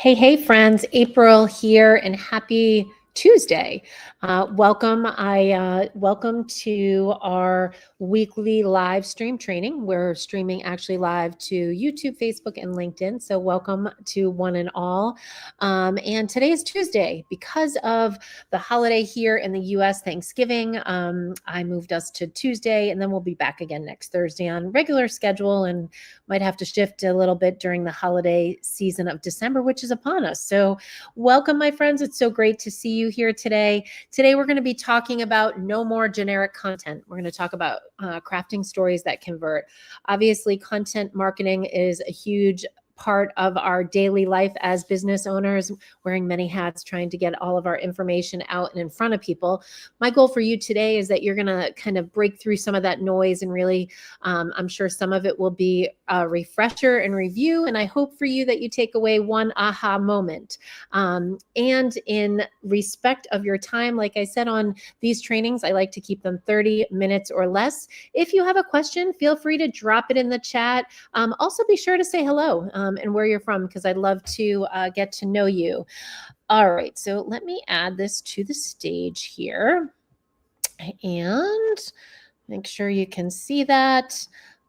Hey, friends, April here, and happy Tuesday. Welcome to our weekly live stream training. We're streaming actually live to YouTube, Facebook, and LinkedIn. So welcome to one and all. And today is Tuesday because of the holiday here in the US, Thanksgiving. I moved us to Tuesday, and then we'll be back again next Thursday on regular schedule, and might have to shift a little bit during the holiday season of December, which is upon us. So welcome, my friends. It's so great to see you here today. Today, we're going to be talking about no more generic content. We're going to talk about crafting stories that convert. Obviously, content marketing is a huge part of our daily life as business owners, wearing many hats, trying to get all of our information out and in front of people. My goal for you today is that you're going to kind of break through some of that noise and really, I'm sure some of it will be a refresher and review. And I hope for you that you take away one aha moment. And in respect of your time, like I said on these trainings, I like to keep them 30 minutes or less. If you have a question, feel free to drop it in the chat. Also, be sure to say hello and where you're from, because I'd love to get to know you. All right, so let me add this to the stage here and make sure you can see that.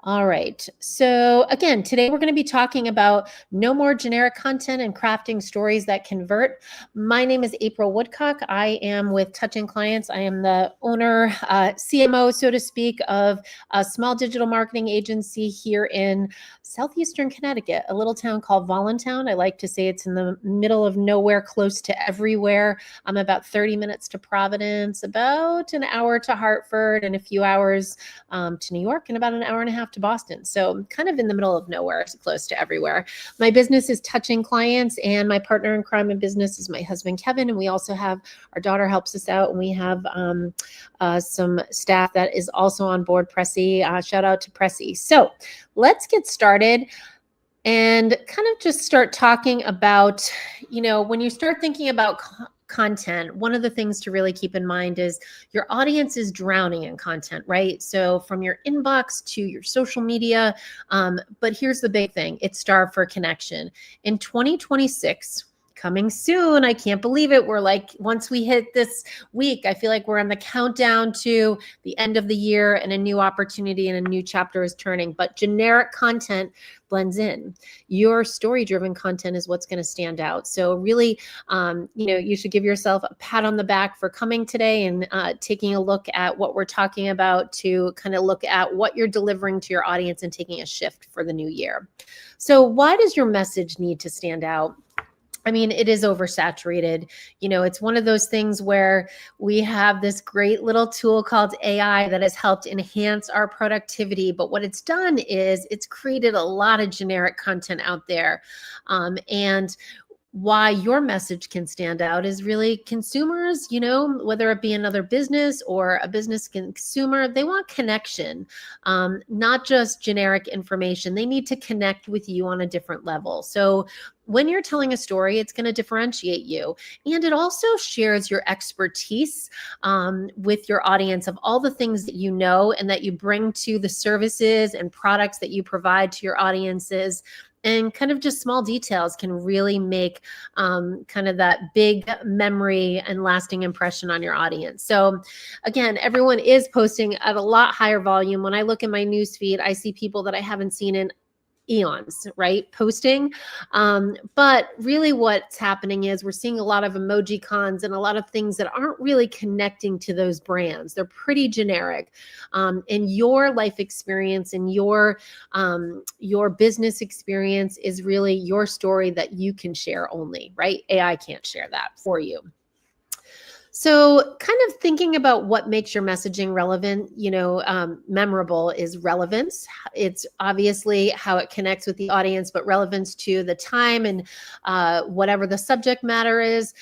All right, so again, today we're going to be talking about no more generic content and crafting stories that convert. My name is April Woodcock. I am with Touching Clients. I am the owner, CMO, so to speak, of a small digital marketing agency here in southeastern Connecticut, a little town called Voluntown. I like to say it's in the middle of nowhere, close to everywhere. I'm about 30 minutes to Providence, about an hour to Hartford, and a few hours to New York, and about an hour and a half to Boston. So kind of in the middle of nowhere, close to everywhere. My business is Touching Clients, and my partner in crime in business is my husband, Kevin. And we also have our daughter helps us out, and we have some staff that is also on board, Pressy. Shout out to Pressy. So let's get started and kind of just start talking about, when you start thinking about content, one of the things to really keep in mind is your audience is drowning in content, right? So from your inbox to your social media. But here's the big thing. It's starved for connection. In 2026, coming soon. I can't believe it. We're like, once we hit this week, I feel like we're on the countdown to the end of the year, and a new opportunity and a new chapter is turning. But generic content blends in. Your story-driven content is what's going to stand out. So really, you should give yourself a pat on the back for coming today and taking a look at what we're talking about, to kind of look at what you're delivering to your audience and taking a shift for the new year. So why does your message need to stand out? I mean, it is oversaturated. It's one of those things where we have this great little tool called AI that has helped enhance our productivity. But what it's done is it's created a lot of generic content out there. And why your message can stand out is really consumers, whether it be another business or a business consumer, they want connection, not just generic information. They need to connect with you on a different level. So when you're telling a story, it's going to differentiate you. And it also shares your expertise with your audience of all the things that you know and that you bring to the services and products that you provide to your audiences. And kind of just small details can really make kind of that big memory and lasting impression on your audience. So again, everyone is posting at a lot higher volume. When I look in my newsfeed, I see people that I haven't seen in eons, right? Posting. But really what's happening is we're seeing a lot of emoji cons and a lot of things that aren't really connecting to those brands. They're pretty generic. And your life experience and your business experience is really your story that you can share only, right? AI can't share that for you. So kind of thinking about what makes your messaging relevant, memorable is relevance. It's obviously how it connects with the audience, but relevance to the time and whatever the subject matter is,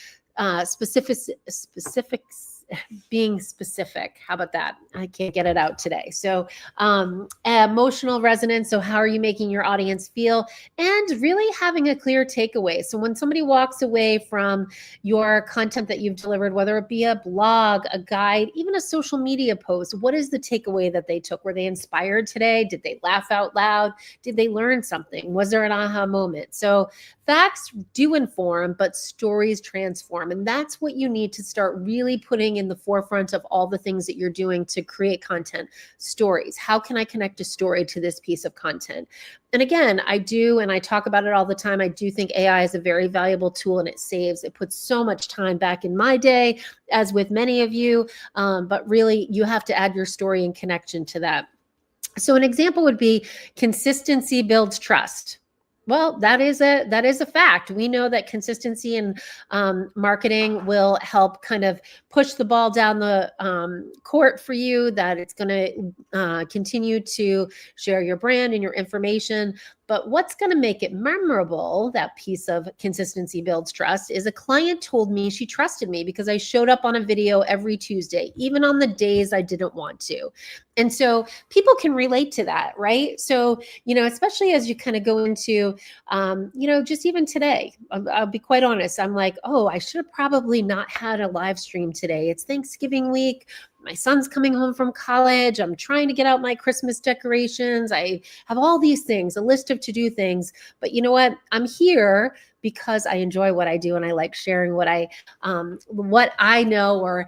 being specific. How about that? I can't get it out today. So emotional resonance. So how are you making your audience feel? And really having a clear takeaway. So when somebody walks away from your content that you've delivered, whether it be a blog, a guide, even a social media post, what is the takeaway that they took? Were they inspired today? Did they laugh out loud? Did they learn something? Was there an aha moment? So Facts do inform, but stories transform. And that's what you need to start really putting in the forefront of all the things that you're doing to create content. Stories. How can I connect a story to this piece of content? And again, I do, and I talk about it all the time. I do think AI is a very valuable tool, and it puts so much time back in my day, as with many of you. But really, you have to add your story and connection to that. So an example would be consistency builds trust. Well, that is a fact. We know that consistency in marketing will help kind of push the ball down the court for you, that it's going to continue to share your brand and your information. But what's going to make it memorable, that piece of consistency builds trust, is a client told me she trusted me because I showed up on a video every Tuesday, even on the days I didn't want to. And so people can relate to that, right? So, especially as you kind of go into, just even today, I'll be quite honest. I'm like, oh, I should have probably not had a live stream today. It's Thanksgiving week. My son's coming home from college. I'm trying to get out my Christmas decorations. I have all these things, a list of to-do things. But you know what? I'm here because I enjoy what I do, and I like sharing what I know, or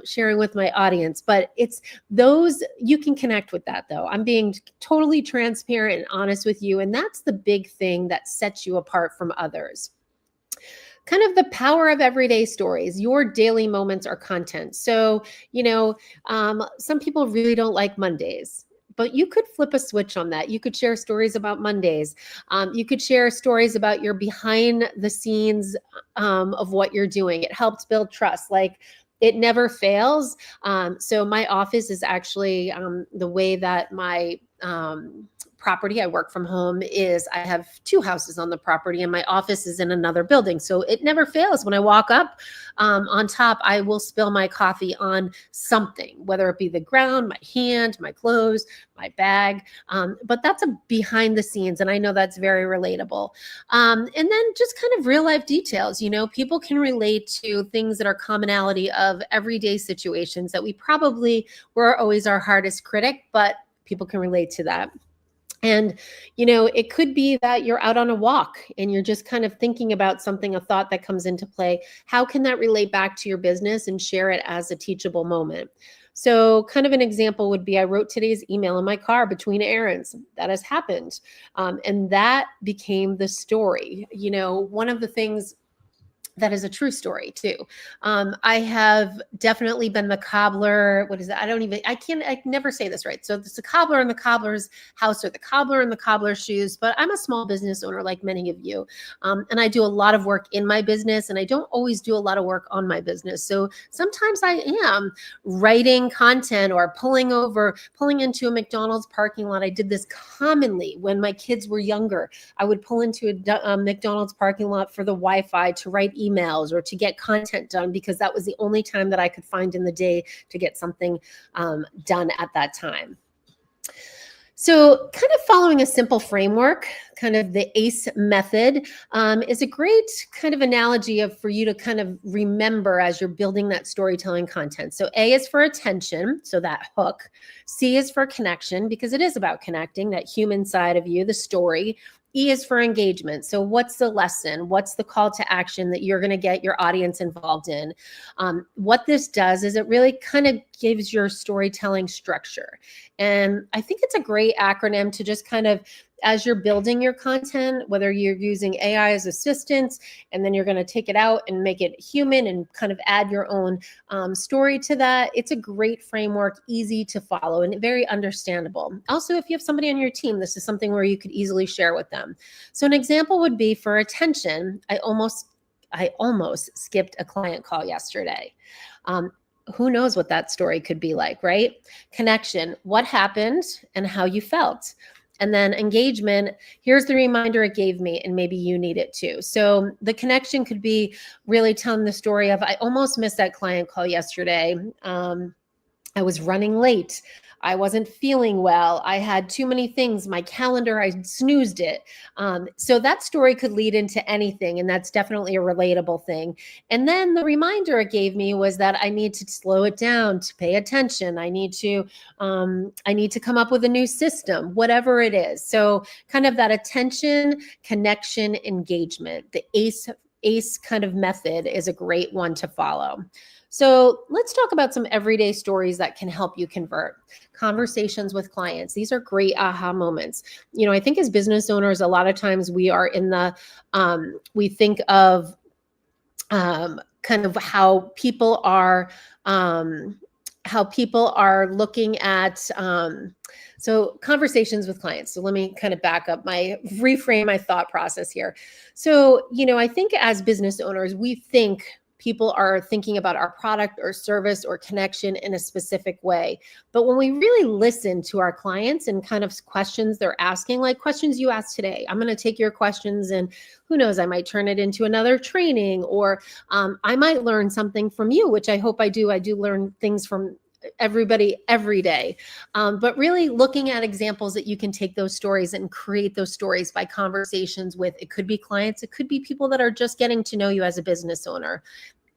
sharing with my audience. But it's those, you can connect with that though. I'm being totally transparent and honest with you. And that's the big thing that sets you apart from others. Kind of the power of everyday stories. Your daily moments are content. So, some people really don't like Mondays, but you could flip a switch on that. You could share stories about Mondays. You could share stories about your behind the scenes of what you're doing. It helps build trust. Like, it never fails. So my office is actually the way that my property, I work from home, is I have 2 houses on the property, and my office is in another building. So it never fails. When I walk up on top, I will spill my coffee on something, whether it be the ground, my hand, my clothes, my bag. But that's a behind the scenes. And I know that's very relatable. And then just kind of real life details. People can relate to things that are commonality of everyday situations that we probably were always our hardest critic, but people can relate to that. And, it could be that you're out on a walk and you're just kind of thinking about something, a thought that comes into play. How can that relate back to your business, and share it as a teachable moment? So kind of an example would be, I wrote today's email in my car between errands. That has happened. And that became the story. One of the things that is a true story too. I have definitely been the cobbler. What is that? I never say this right. So it's the cobbler in the cobbler's house, or the cobbler in the cobbler's shoes, but I'm a small business owner like many of you. And I do a lot of work in my business, and I don't always do a lot of work on my business. So sometimes I am writing content or pulling into a McDonald's parking lot. I did this commonly when my kids were younger. I would pull into a McDonald's parking lot for the Wi-Fi to write emails or to get content done, because that was the only time that I could find in the day to get something done at that time. So kind of following a simple framework, kind of the ACE method, is a great kind of analogy for you to kind of remember as you're building that storytelling content. So A is for attention, so that hook. C is for connection, because it is about connecting, that human side of you, the story. E is for engagement. So what's the lesson? What's the call to action that you're going to get your audience involved in? What this does is it really kind of gives your storytelling structure. And I think it's a great acronym to just kind of, as you're building your content, whether you're using AI as assistants, and then you're going to take it out and make it human and kind of add your own story to that. It's a great framework, easy to follow and very understandable. Also, if you have somebody on your team, this is something where you could easily share with them. So an example would be for attention. I almost skipped a client call yesterday. Who knows what that story could be like, right? Connection, what happened and how you felt. And then engagement, here's the reminder it gave me, and maybe you need it too. So the connection could be really telling the story of, I almost missed that client call yesterday. I was running late. I wasn't feeling well. I had too many things. My calendar, I snoozed it. So that story could lead into anything. And that's definitely a relatable thing. And then the reminder it gave me was that I need to slow it down, to pay attention. I need to come up with a new system, whatever it is. So kind of that attention, connection, engagement. The ACE kind of method is a great one to follow. So let's talk about some everyday stories that can help you convert. Conversations with clients. These are great aha moments. I think as business owners, a lot of times we are in the, we think of kind of how people are looking at so conversations with clients. So let me kind of reframe my thought process here. So, I think as business owners, we think people are thinking about our product or service or connection in a specific way. But when we really listen to our clients and kind of questions they're asking, like questions you asked today, I'm going to take your questions and who knows, I might turn it into another training, or I might learn something from you, which I hope I do. I do learn things from everybody every day. But really looking at examples that you can take those stories and create those stories by conversations with, it could be clients, it could be people that are just getting to know you as a business owner.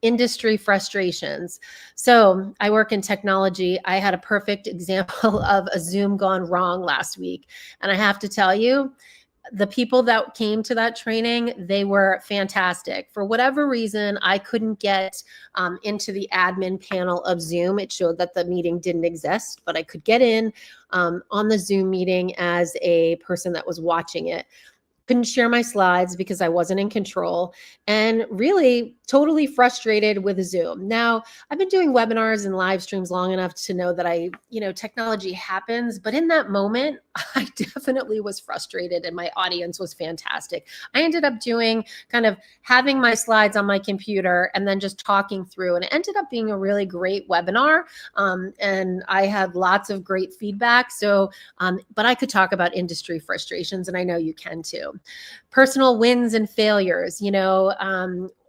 Industry frustrations. So I work in technology. I had a perfect example of a Zoom gone wrong last week. And I have to tell you, the people that came to that training, they were fantastic. For whatever reason, I couldn't get into the admin panel of Zoom. It showed that the meeting didn't exist, but I could get in on the Zoom meeting as a person that was watching it. Couldn't share my slides because I wasn't in control, and really totally frustrated with Zoom. Now, I've been doing webinars and live streams long enough to know that technology happens, but in that moment, I definitely was frustrated and my audience was fantastic. I ended up doing kind of having my slides on my computer and then just talking through, and it ended up being a really great webinar. And I had lots of great feedback. So, but I could talk about industry frustrations, and I know you can too. Personal wins and failures.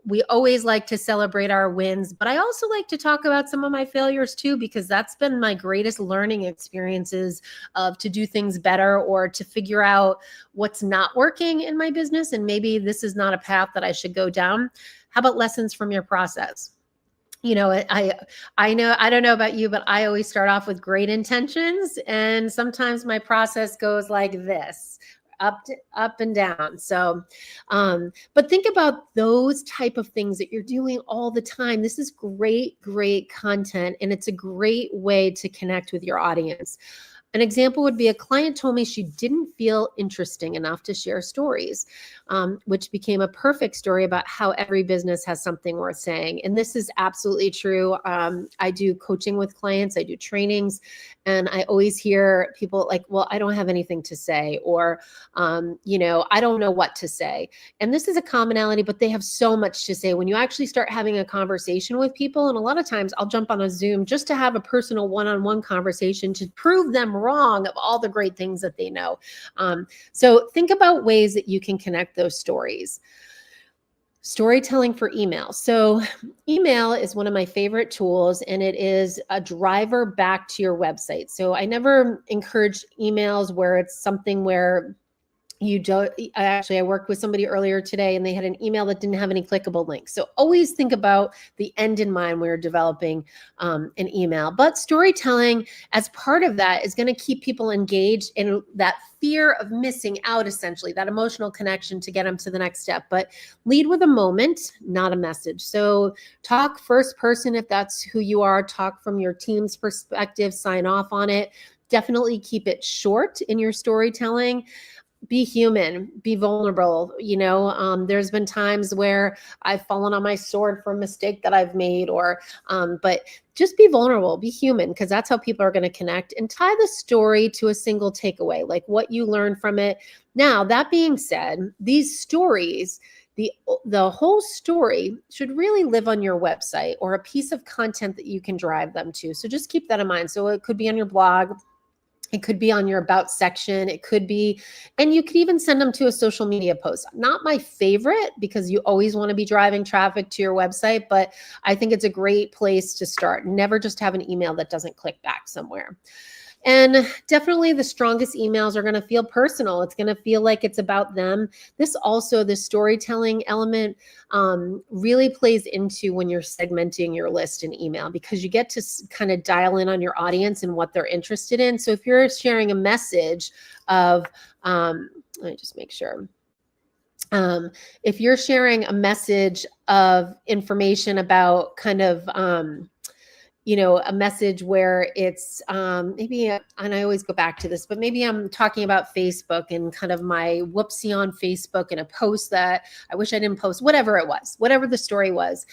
We always like to celebrate our wins, but I also like to talk about some of my failures too, because that's been my greatest learning experiences to do things better or to figure out what's not working in my business. And maybe this is not a path that I should go down. How about lessons from your process? I know, I don't know about you, but I always start off with great intentions. And sometimes my process goes like this, up and down. So, but think about those type of things that you're doing all the time. This is great content, and it's a great way to connect with your audience. An example would be a client told me she didn't feel interesting enough to share stories, which became a perfect story about how every business has something worth saying. And this is absolutely true. I do coaching with clients, I do trainings, and I always hear people like, well, I don't have anything to say, or, I don't know what to say. And this is a commonality, but they have so much to say. When you actually start having a conversation with people, and a lot of times I'll jump on a Zoom just to have a personal one-on-one conversation to prove them wrong of all the great things that they know. So think about ways that you can connect those stories. Storytelling for email. So email is one of my favorite tools, and it is a driver back to your website. So I never encourage emails where it's something where you don't. I worked with somebody earlier today and they had an email that didn't have any clickable links. So always think about the end in mind when you're developing an email. But storytelling as part of that is going to keep people engaged in that fear of missing out, essentially, that emotional connection to get them to the next step. But lead with a moment, not a message. So talk first person if that's who you are. Talk from your team's perspective, sign off on it. Definitely keep it short in your storytelling. Be human, be vulnerable. There's been times where I've fallen on my sword for a mistake that I've made, but just be vulnerable, be human, because that's how people are going to connect, and tie the story to a single takeaway, like what you learned from it. Now, that being said, these stories, the whole story should really live on your website or a piece of content that you can drive them to. So just keep that in mind. So it could be on your blog. It could be on your about section. It could be, and you could even send them to a social media post. Not my favorite, because you always want to be driving traffic to your website, but I think it's a great place to start. Never just have an email that doesn't click back somewhere. And definitely the strongest emails are going to feel personal. It's going to feel like it's about them. This also, the storytelling element really plays into when you're segmenting your list in email, because you get to kind of dial in on your audience and what they're interested in. So if you're sharing a message of, let me just make sure. If you're sharing a message of information about kind of, a message where it's maybe, and I always go back to this, but maybe I'm talking about Facebook and kind of my whoopsie on Facebook and a post that I wish I didn't post, whatever it was, whatever the story was.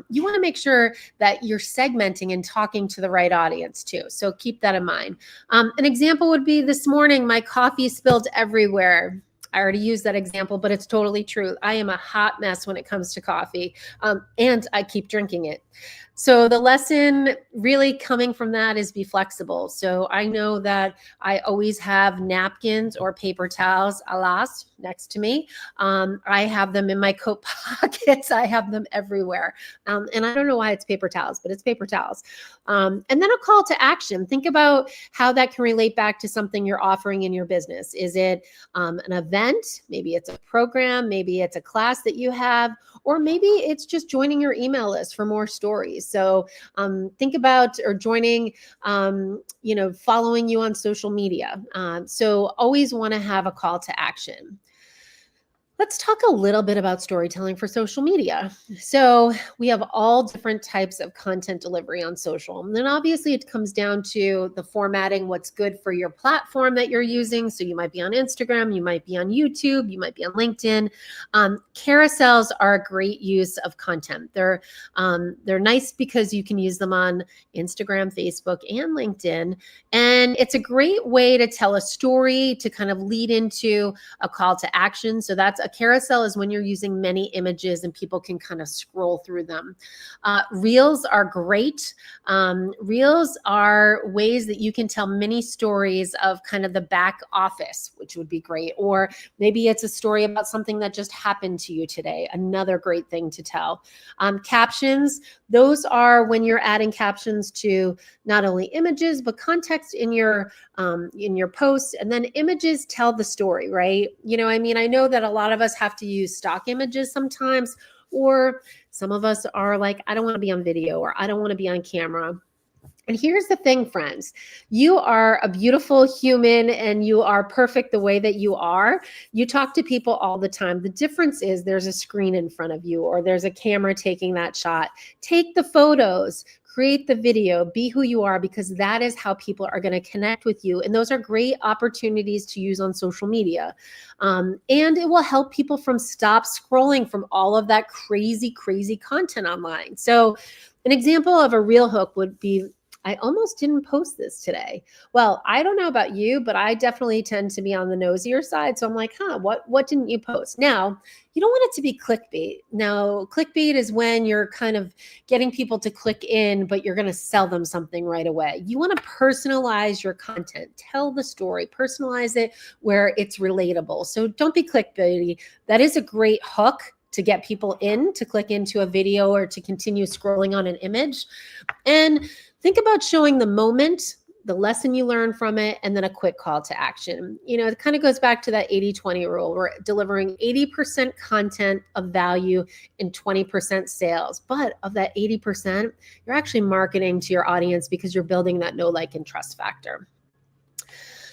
You want to make sure that you're segmenting and talking to the right audience too. So keep that in mind. An example would be this morning, my coffee spilled everywhere. I already used that example, but it's totally true. I am a hot mess when it comes to coffee, and I keep drinking it. So the lesson really coming from that is be flexible. So I know that I always have napkins or paper towels, alas, next to me. I have them in my coat pockets. I have them everywhere. And I don't know why it's paper towels, but it's paper towels. And then a call to action. Think about how that can relate back to something you're offering in your business. Is it an event? Maybe it's a program. Maybe it's a class that you have, or maybe it's just joining your email list for more stories. So think about, or joining, following you on social media. So always want to have a call to action. Let's talk a little bit about storytelling for social media. So we have all different types of content delivery on social. And then obviously it comes down to the formatting, what's good for your platform that you're using. So you might be on Instagram, you might be on YouTube, you might be on LinkedIn. Carousels are a great use of content. They're nice because you can use them on Instagram, Facebook, and LinkedIn. And it's a great way to tell a story, to kind of lead into a call to action. So that's a carousel, is when you're using many images and people can kind of scroll through them. Reels are great. Reels are ways that you can tell mini stories of kind of the back office, which would be great. Or maybe it's a story about something that just happened to you today. Another great thing to tell. Captions, those are when you're adding captions to not only images, but context in your posts. And then images tell the story, right? I know that a lot of us have to use stock images sometimes, or some of us are like, I don't want to be on video, or I don't want to be on camera. And here's the thing, friends, you are a beautiful human and you are perfect the way that you are. You talk to people all the time. The difference is there's a screen in front of you, or there's a camera taking that shot. Take the photos, create the video, be who you are, because that is how people are going to connect with you. And those are great opportunities to use on social media. And it will help people from stop scrolling from all of that crazy, crazy content online. So an example of a reel hook would be, I almost didn't post this today. Well, I don't know about you, but I definitely tend to be on the nosier side. So I'm like, what didn't you post? Now, you don't want it to be clickbait. Now, clickbait is when you're kind of getting people to click in, but you're going to sell them something right away. You want to personalize your content, tell the story, personalize it where it's relatable. So don't be clickbaity. That is a great hook to get people in to click into a video or to continue scrolling on an image. And think about showing the moment, the lesson you learn from it, and then a quick call to action. It kind of goes back to that 80-20 rule. We're delivering 80% content of value and 20% sales. But of that 80%, you're actually marketing to your audience because you're building that know, like, and trust factor.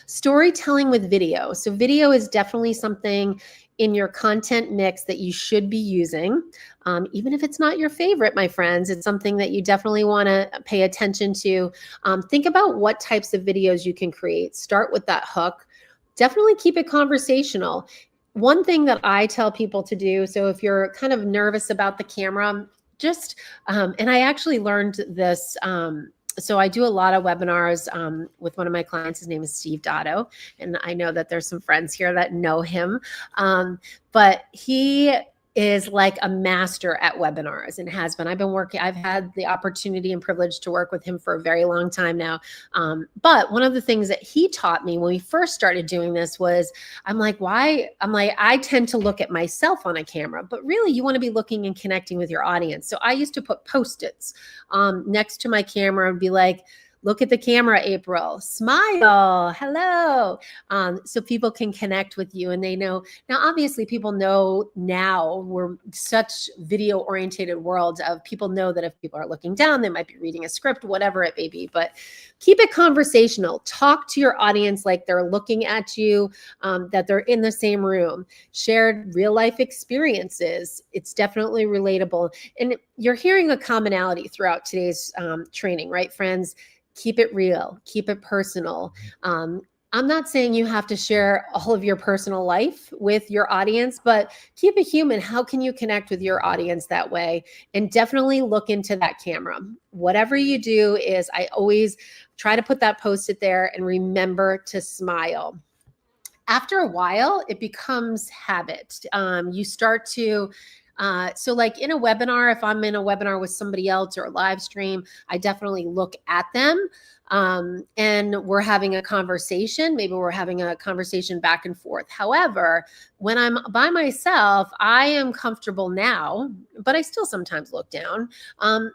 Storytelling with video. So video is definitely something in your content mix that you should be using. Even if it's not your favorite, my friends, it's something that you definitely want to pay attention to. Think about what types of videos you can create. Start with that hook. Definitely keep it conversational. One thing that I tell people to do, so if you're kind of nervous about the camera, and I actually learned this, so I do a lot of webinars with one of my clients. His name is Steve Dotto, and I know that there's some friends here that know him, but he is like a master at webinars and has been. I've had the opportunity and privilege to work with him for a very long time now. But one of the things that he taught me when we first started doing this was, I tend to look at myself on a camera, but really you want to be looking and connecting with your audience. So I used to put Post-its next to my camera and be like, Look at the camera, April. Smile. Hello. So people can connect with you and they know. Now, obviously, people know now we're such video oriented world of people know that if people are looking down, they might be reading a script, whatever it may be. But keep it conversational. Talk to your audience like they're looking at you, that they're in the same room. Shared real life experiences. It's definitely relatable. And you're hearing a commonality throughout today's training, right, friends? Keep it real, keep it personal. I'm not saying you have to share all of your personal life with your audience, but keep it human. How can you connect with your audience that way? And definitely look into that camera. Whatever you do is, I always try to put that Post-it there and remember to smile. After a while, it becomes habit. You start to so like in a webinar, if I'm in a webinar with somebody else or a live stream, I definitely look at them and we're having a conversation. Maybe we're having a conversation back and forth. However, when I'm by myself, I am comfortable now, but I still sometimes look down,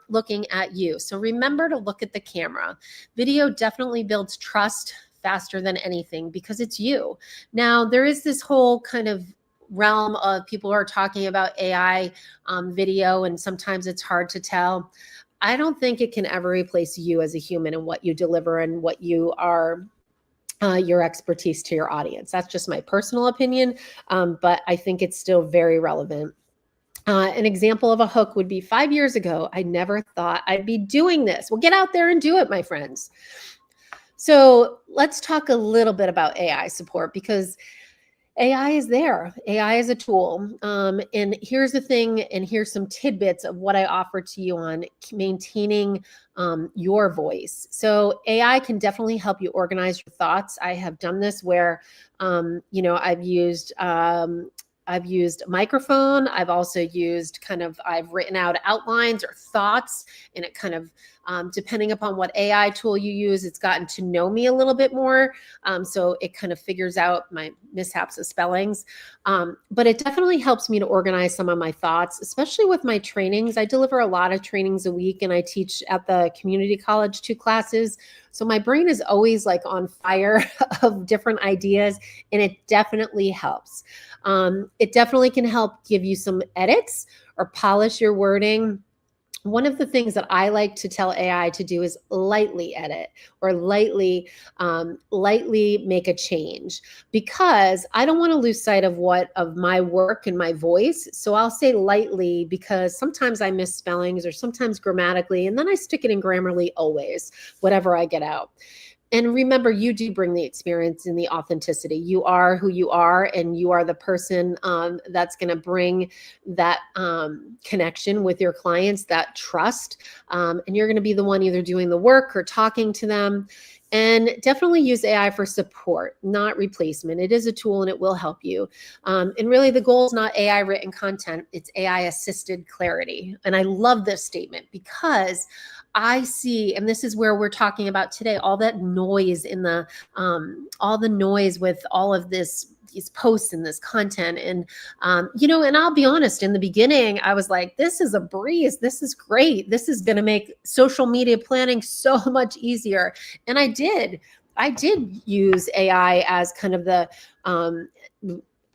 looking at you. So remember to look at the camera. Video definitely builds trust faster than anything because it's you. Now, there is this whole kind of realm of people who are talking about AI video, and sometimes it's hard to tell. I don't think it can ever replace you as a human and what you deliver and what you are, your expertise to your audience. That's just my personal opinion, but I think it's still very relevant. An example of a hook would be 5 years ago, I never thought I'd be doing this. Well, get out there and do it, my friends. So let's talk a little bit about AI support because AI is there. AI is a tool. And here's the thing, and here's some tidbits of what I offer to you on maintaining your voice. So AI can definitely help you organize your thoughts. I have done this where, I've used a microphone. I've also used I've written out outlines or thoughts, and it kind of, depending upon what AI tool you use, it's gotten to know me a little bit more. So it kind of figures out my mishaps of spellings. But it definitely helps me to organize some of my thoughts, especially with my trainings. I deliver a lot of trainings a week and I teach at the community college 2 classes. So my brain is always like on fire of different ideas, and it definitely helps. It definitely can help give you some edits or polish your wording. One of the things that I like to tell AI to do is lightly edit or lightly make a change, because I don't want to lose sight of my work and my voice. So I'll say lightly because sometimes I miss spellings or sometimes grammatically, and then I stick it in Grammarly always, whatever I get out. And remember, you do bring the experience and the authenticity. You are who you are, and you are the person that's going to bring that connection with your clients, that trust. And you're going to be the one either doing the work or talking to them. And definitely use AI for support, not replacement. It is a tool and it will help you. And really the goal is not AI written content, it's AI assisted clarity. And I love this statement because I see, and this is where we're talking about today, all that noise in the, all the noise with all of these posts and this content. And, and I'll be honest, in the beginning, I was like, this is a breeze. This is great. This is going to make social media planning so much easier. And I did use AI as kind of the,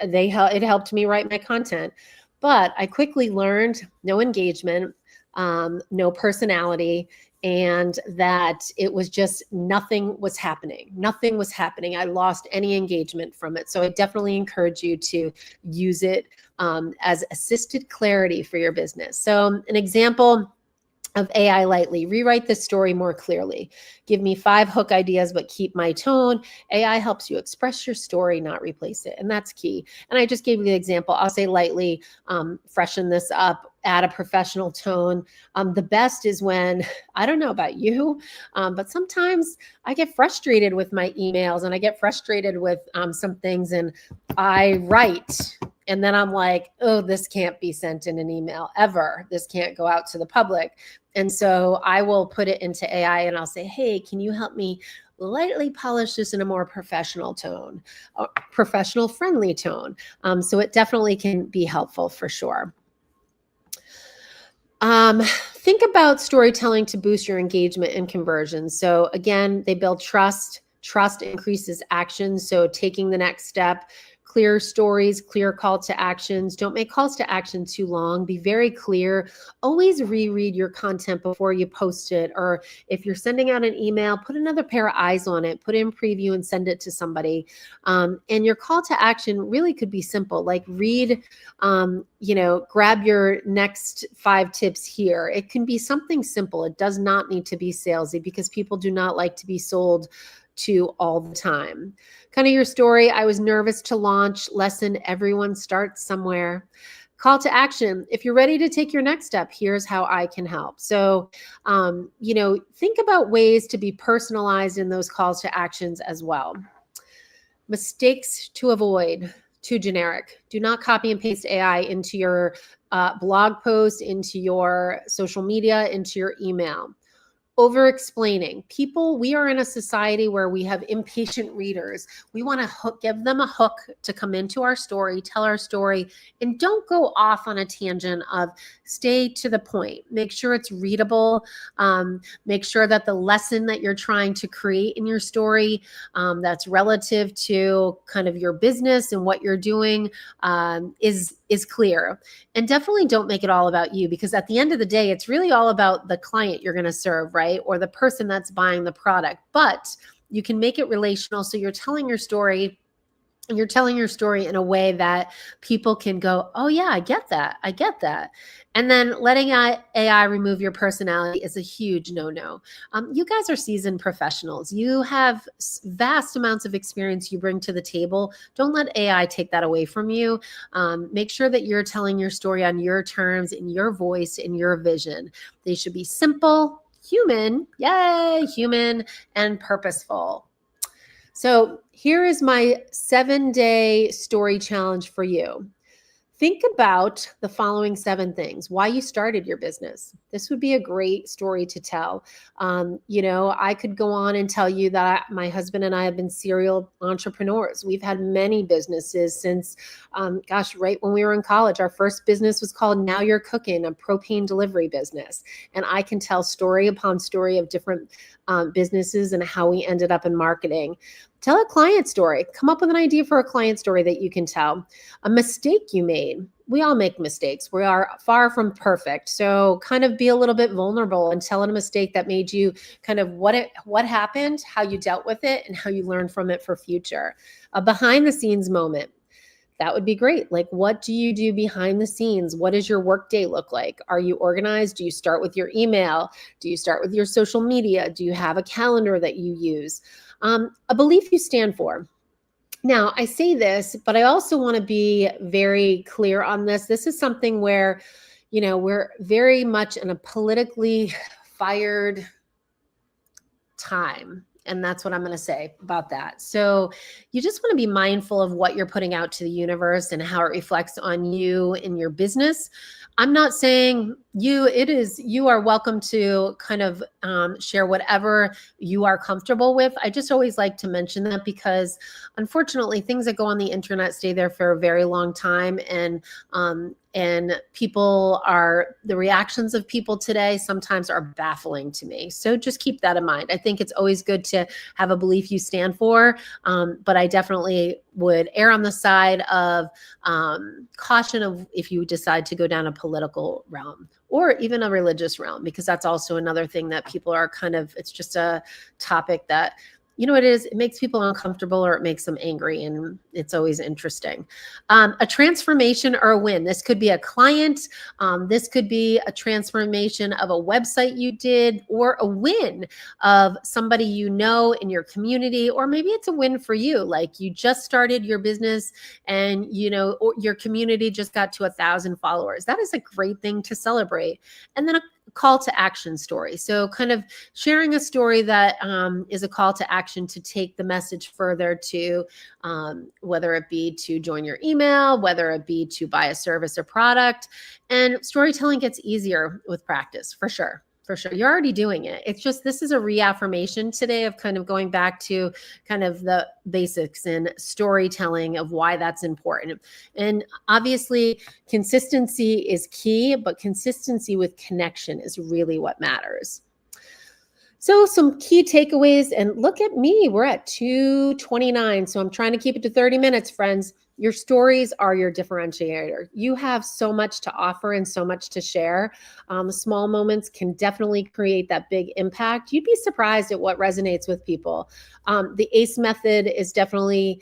it helped me write my content, but I quickly learned no engagement, no personality, and that it was just nothing was happening. Nothing was happening. I lost any engagement from it. So I definitely encourage you to use it as assisted clarity for your business. So an example of AI lightly: rewrite the story more clearly. Give me 5 hook ideas, but keep my tone. AI helps you express your story, not replace it. And that's key. And I just gave you the example. I'll say lightly, freshen this up, add a professional tone. The best is when, I don't know about you, but sometimes I get frustrated with my emails and I get frustrated with some things, and I write, and then I'm like, oh, this can't be sent in an email ever. This can't go out to the public. And so I will put it into AI and I'll say, hey, can you help me lightly polish this in a more professional tone, professional friendly tone? So it definitely can be helpful for sure. Think about storytelling to boost your engagement and conversion. So again, they build trust. Trust increases action. So taking the next step, clear stories, clear call to actions. Don't make calls to action too long. Be very clear. Always reread your content before you post it. Or if you're sending out an email, put another pair of eyes on it, put it in preview and send it to somebody. And your call to action really could be simple, like read grab your next 5 tips here. It can be something simple. It does not need to be salesy because people do not like to be sold to all the time. Kind of your story. I was nervous to launch. Lesson: everyone starts somewhere. Call to action. If you're ready to take your next step, here's how I can help. So, think about ways to be personalized in those calls to actions as well. Mistakes to avoid. Too generic. Do not copy and paste AI into your blog post, into your social media, into your email. Over explaining. People, we are in a society where we have impatient readers. We want to give them a hook to come into our story, tell our story, and don't go off on a tangent of stay to the point. Make sure it's readable. Make sure that the lesson that you're trying to create in your story that's relative to kind of your business and what you're doing is clear. And definitely don't make it all about you, because at the end of the day, it's really all about the client you're going to serve, right? Or the person that's buying the product. But you can make it relational. So you're telling your story. And you're telling your story in a way that people can go, oh, yeah, I get that. I get that. And then letting AI remove your personality is a huge no-no. You guys are seasoned professionals. You have vast amounts of experience you bring to the table. Don't let AI take that away from you. Make sure that you're telling your story on your terms, in your voice, in your vision. They should be simple, human, yay, human, and purposeful. So here is my 7-day story challenge for you. Think about the following 7 things: why you started your business. This would be a great story to tell. I could go on and tell you that my husband and I have been serial entrepreneurs. We've had many businesses since, right when we were in college. Our first business was called Now You're Cooking, a propane delivery business. And I can tell story upon story of different businesses and how we ended up in marketing. Tell a client story. Come up with an idea for a client story that you can tell. A mistake you made. We all make mistakes. We are far from perfect. So kind of be a little bit vulnerable and tell a mistake that made you kind of what happened, how you dealt with it, and how you learned from it for future. A behind the scenes moment. That would be great. Like, what do you do behind the scenes? What does your workday look like? Are you organized? Do you start with your email? Do you start with your social media? Do you have a calendar that you use? A belief you stand for. Now, I say this, but I also want to be very clear on this. This is something where, we're very much in a politically fired time. And that's what I'm going to say about that. So you just want to be mindful of what you're putting out to the universe and how it reflects on you in your business. I'm not saying you are welcome to kind of share whatever you are comfortable with. I just always like to mention that because unfortunately things that go on the internet stay there for a very long time. And the reactions of people today sometimes are baffling to me. So just keep that in mind. I think it's always good to have a belief you stand for. But I definitely would err on the side of caution of if you decide to go down a political realm or even a religious realm, because that's also another thing that people are it's just a topic that, it makes people uncomfortable or it makes them angry, and it's always interesting. A transformation or a win. This could be a client. This could be a transformation of a website you did, or a win of somebody in your community, or maybe it's a win for you. Like you just started your business and, or your community just got to 1,000 followers. That is a great thing to celebrate. And then a call to action story. So kind of sharing a story that is a call to action to take the message further to whether it be to join your email, whether it be to buy a service or product. And storytelling gets easier with practice, for sure. For sure. You're already doing it. It's just, this is a reaffirmation today of kind of going back to kind of the basics and storytelling of why that's important. And obviously, consistency is key, but consistency with connection is really what matters. So some key takeaways, and look at me, we're at 2:29. So I'm trying to keep it to 30 minutes, friends. Your stories are your differentiator. You have so much to offer and so much to share. Small moments can definitely create that big impact. You'd be surprised at what resonates with people. The ACE method is definitely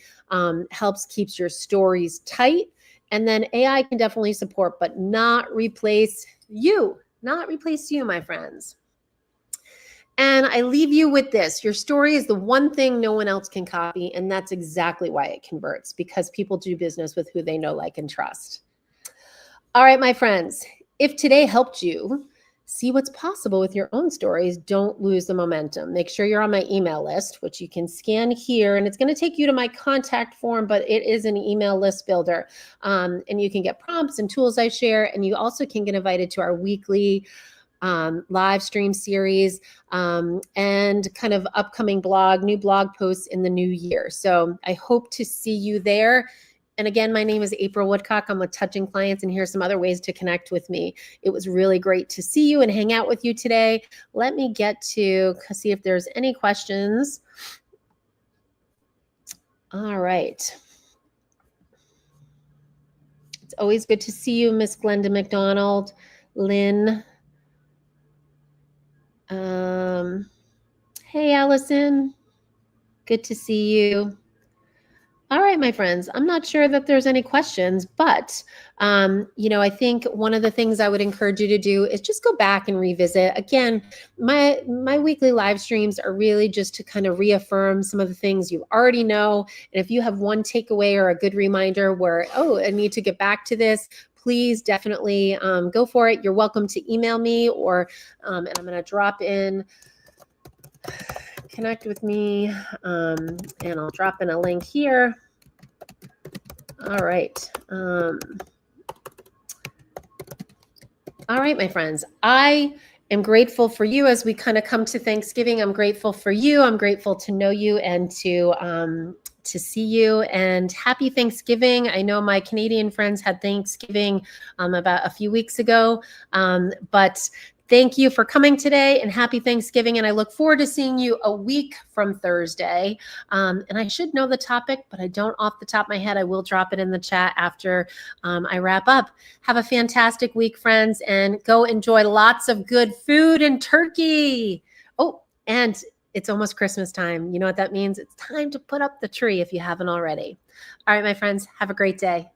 helps keeps your stories tight. And then AI can definitely support, but not replace you, my friends. And I leave you with this. Your story is the one thing no one else can copy. And that's exactly why it converts, because people do business with who they know, like, and trust. All right, my friends, if today helped you see what's possible with your own stories, don't lose the momentum. Make sure you're on my email list, which you can scan here. And it's going to take you to my contact form, but it is an email list builder. And you can get prompts and tools I share. And you also can get invited to our weekly live stream series and kind of upcoming new blog posts in the new year. So I hope to see you there. And again, my name is April Woodcock. I'm with Touching Clients, and here's some other ways to connect with me. It was really great to see you and hang out with you today. Let me get to see if there's any questions. All right. It's always good to see you, Miss Glenda McDonald, Lynn. Hey, Allison. Good to see you. All right, my friends, I'm not sure that there's any questions, but, I think one of the things I would encourage you to do is just go back and revisit. Again, my weekly live streams are really just to kind of reaffirm some of the things you already know. And if you have one takeaway or a good reminder where, oh, I need to get back to this, please definitely go for it. You're welcome to email me, or, and I'm going to drop in, connect with me, and I'll drop in a link here. All right. All right, my friends, I am grateful for you as we kind of come to Thanksgiving. I'm grateful for you. I'm grateful to know you and to see you, and happy Thanksgiving. I know my Canadian friends had Thanksgiving about a few weeks ago, but thank you for coming today, and happy Thanksgiving. And I look forward to seeing you a week from Thursday. And I should know the topic, but I don't off the top of my head. I will drop it in the chat after I wrap up. Have a fantastic week, friends, and go enjoy lots of good food and turkey. Oh, and it's almost Christmas time. You know what that means? It's time to put up the tree if you haven't already. All right, my friends, have a great day.